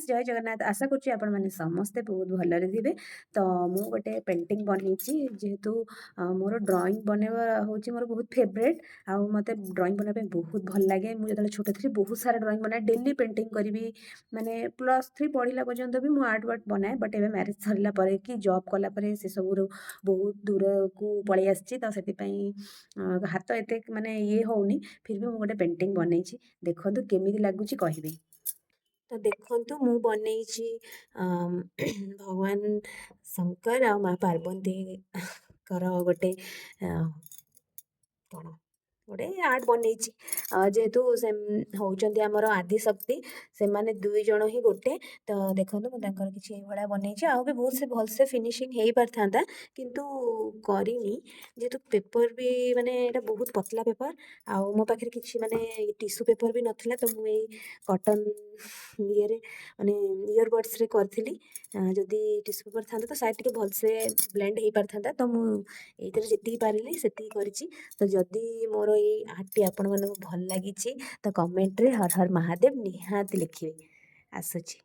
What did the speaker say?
Friends जय जगन्नाथ आशा करुच्ची आपण मैंने समस्ते बहुत भलरे थे। तो मु गोटे पेंटिंग बनई जेहेतु मोर ड्राइंग बनवा हूँ मोर बहुत फेवरेट आउ मते ड्राइंग बनवाई बहुत भल लगे। मुझे छोट थी बहुत सारा ड्राइंग बनाए डेली पेंटिंग करी माने +3 पढ़ला पर्यंत भी मुझे आर्ट वर्क बनाए बट एवं मैरिज सरला कि जॉब कलापर से सब बहुत दूर को पलि आसी तो से हाथ एत माने ये होनी फिर भी मुझे गोटे पेंटिंग बनई देखो केमी लगुच कह। तो देखंतु मु बनई भगवान शंकर आ माँ पार्वती कर गोटे कौन गोटे आर्ट बनई जेहेतु से होउचंदी हमर आदिशक्ति से माने दुई जण ही गोटे। तो देखंतु मु तांकर किछि भळा बनई आउ भी बहुत से भल से फिनिशिंग हेई पारथांता किंतु करिनी जेहेतु पेपर भी माने एटा बहुत पतला पेपर आउ मो पाखरे किछि माने टिश्यू पेपर भी नथिला तो मु एई कॉटन ये रे माने ईयरबड्स रे करथिली जदि टिश्यू पेपर थांता तो शायद टिके भल से ब्लेंड हेई पारथांता। तो मु एइतरे जेतिकी पारिली सेतिकी करिछि। तो जदि मोर एई आर्टटी आपण मानकु भल लागिछि तो कमेंट रे हर हर महादेव निहाती लिखिबे। आसुछि।